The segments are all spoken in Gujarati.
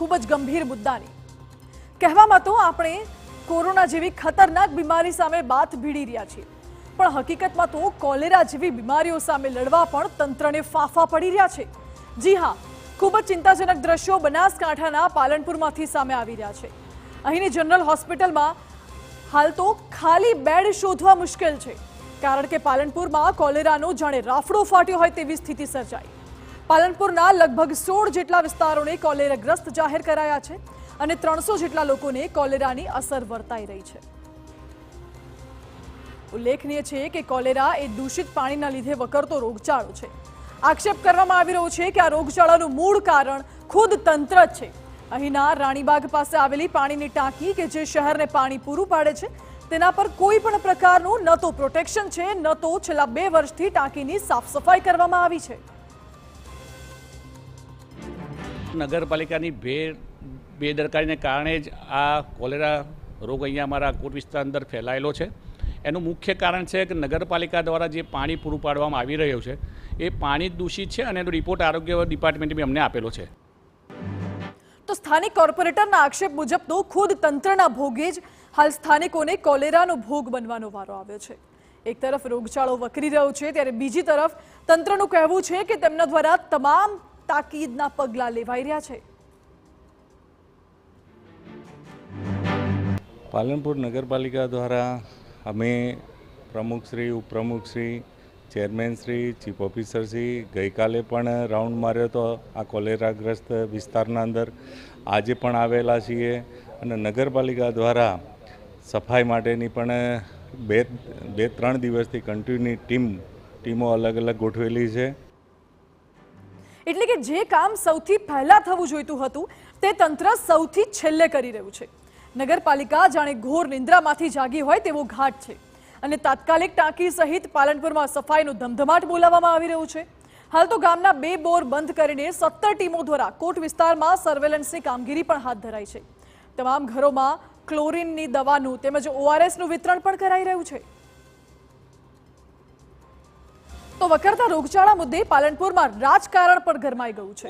ખૂબ જ ગંભીર મુદ્દાની. કહેવામાં તો આપણે કોરોના જેવી ખતરનાક બીમારી સામે બાથ ભીડી રહ્યા છીએ, પણ હકીકતમાં તો કોલેરા જેવી બીમારીઓ સામે લડવા પણ તંત્રને ફાંફા પડી રહ્યા છે. જી હા, ખૂબ જ ચિંતાજનક દ્રશ્યો બનાસકાંઠાના પાલનપુરમાંથી સામે આવી રહ્યા છે. અહીંની જનરલ હોસ્પિટલમાં હાલ તો ખાલી બેડ શોધવા મુશ્કેલ છે, કારણ કે પાલનપુરમાં કોલેરાનો જાણે રાફડો ફાટ્યો હોય તેવી સ્થિતિ સર્જાઈ. પાલનપુરના લગભગ 16 જેટલા વિસ્તારોને કોલેરાગ્રસ્ત જાહેર કરાયા છે અને 300 જેટલા લોકોને કોલેરાની અસર વર્તાઈ રહી છે. ઉલ્લેખનીય છે કે કોલેરા એ દૂષિત પાણીના લીધે વકરતો રોગચાળો છે. આક્ષેપ કરવામાં આવી રહ્યો છે કે આ રોગચાળાનું મૂળ કારણ ખુદ તંત્ર જ છે. અહીંના રાણીબાગ પાસે આવેલી પાણીની ટાંકી કે જે શહેરને પાણી પૂરું પાડે છે, તેના પર કોઈ પણ પ્રકારનું ન તો પ્રોટેક્શન છે, ન તો છેલ્લા 2 વર્ષથી ટાંકીની સાફ સફાઈ કરવામાં આવી છે. નગરપાલિકાની બેદરકારીને કારણે જ આ કોલેરા રોગ અહીંયા અમારા કોટ વિસ્તાર અંદર ફેલાયેલો છે. એનું મુખ્ય કારણ છે કે નગરપાલિકા દ્વારા જે પાણી પૂરું પાડવામાં આવી રહ્યું છે એ પાણી દૂષિત છે અને એનો રિપોર્ટ આરોગ્ય ડિપાર્ટમેન્ટે બી અમને આપેલો છે. તો સ્થાનિક કોર્પોરેટરના આક્ષેપ મુજબ તો ખુદ તંત્રના ભોગે જ હાલ સ્થાનિકોને કોલેરાનો ભોગ બનવાનો વારો આવ્યો છે. એક તરફ રોગચાળો વકરી રહ્યો છે, ત્યારે બીજી તરફ તંત્રનું કહેવું છે કે તેમના દ્વારા તમામ તાકીદના પગલાં લેવાઈ રહ્યા છે. પાલનપુર નગરપાલિકા દ્વારા અમે પ્રમુખશ્રી, ઉપપ્રમુખશ્રી, ચેરમેનશ્રી, ચીફ ઓફિસરશ્રી ગઈકાલે પણ રાઉન્ડ માર્યો હતો આ કોલેરાગ્રસ્ત વિસ્તારના અંદર. આજે પણ આવેલા છીએ અને નગરપાલિકા દ્વારા સફાઈ માટેની પણ 2-3 દિવસથી કન્ટિન્યુ ટીમો અલગ અલગ ગોઠવેલી છે. એટલે કે જે કામ સૌથી પહેલા થવું જોઈતું હતું તે તંત્ર સૌથી છેલ્લે કરી રહ્યું છે. નગરપાલિકા જાણે ઘોર નિંદ્રામાંથી જાગી હોય તેવો ઘાટ છે અને તાત્કાલિક ટાંકી સહિત પાલનપુરમાં સફાઈનો ધમધમાટ બોલાવવામાં આવી રહ્યું છે. હાલ તો ગામના 2 બોર બંધ કરીને 17 ટીમો દ્વારા કોટ વિસ્તારમાં સર્વેલન્સની કામગીરી પણ હાથ ધરાઈ છે. તમામ ઘરોમાં ક્લોરીનની દવાનું તેમજ ORSનું વિતરણ પણ કરાઈ રહ્યું છે. તો વકરતા રોગચાળા મુદ્દે પાલનપુરમાં રાજકારણ પણ ગરમાઈ ગયું છે.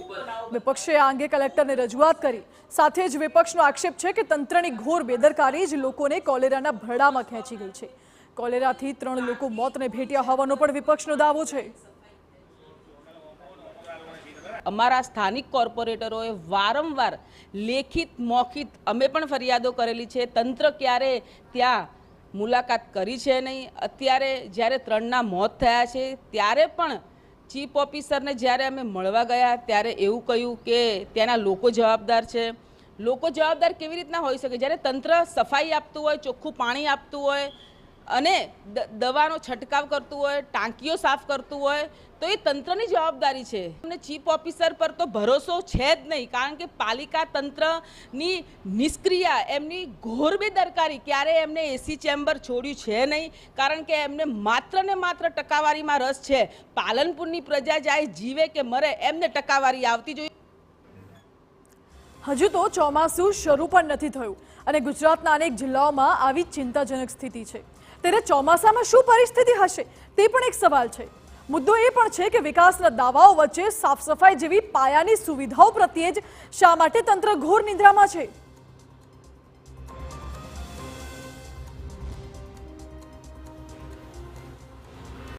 વિપક્ષે આ અંગે કલેક્ટરને રજૂઆત કરી. સાથે જ વિપક્ષનો આક્ષેપ છે કે તંત્રની ઘોર બેદરકારી જ લોકોને કોલેરાના ભરડામાં ખેંચી ગઈ છે. કોલેરાથી 3 લોકો મોતને ભેટ્યા હોવાનો પણ વિપક્ષનો દાવો છે. અમારા સ્થાનિક કોર્પોરેટરોએ વારંવાર લેખિત મૌખિત અમે પણ ફરિયાદો કરેલી છે. તંત્ર ક્યારે ત્યાં મુલાકાત કરી છે નહીં. અત્યારે જ્યારે 3ના મોત થયા છે ત્યારે પણ ચીફ ઓફિસરને જ્યારે અમે મળવા ગયા ત્યારે એવું કહ્યું કે ત્યાંના લોકો જવાબદાર છે. લોકો જવાબદાર કેવી રીતના હોઈ શકે જ્યારે તંત્ર સફાઈ આપતું હોય, ચોખ્ખું પાણી આપતું હોય અને દવાનો છંટકાવ કરતું હોય, ટાંકીઓ સાફ કરતું હોય તો એ તંત્રની જવાબદારી છે. અમને ચીફ ઓફિસર પર તો ભરોસો છે જ નહીં, કારણ કે પાલિકા તંત્રની નિષ્ક્રિયા, એમની ઘોર બેદરકારી, ક્યારે એમને એસી ચેમ્બર છોડ્યું છે નહીં, કારણ કે એમને માત્ર ને માત્ર ટકાવારીમાં રસ છે. પાલનપુરની પ્રજા જાય જીવે કે મરે એમને ટકાવારી આવતી જોઈએ. હજુ તો ચોમાસું શરૂ પણ નથી થયું અને ગુજરાતના અનેક જિલ્લાઓમાં આવી ચિંતાજનક સ્થિતિ છે. ત્યારે ચોમાસામાં શું પરિસ્થિતિ હશે તે પણ એક સવાલ છે. મુદ્દો એ પણ છે કે વિકાસના દાવાઓ વચ્ચે સાફ સફાઈ જેવી પાયાની સુવિધાઓ પ્રત્યે જ શા માટે તંત્ર ઘોર નિંદ્રામાં છે.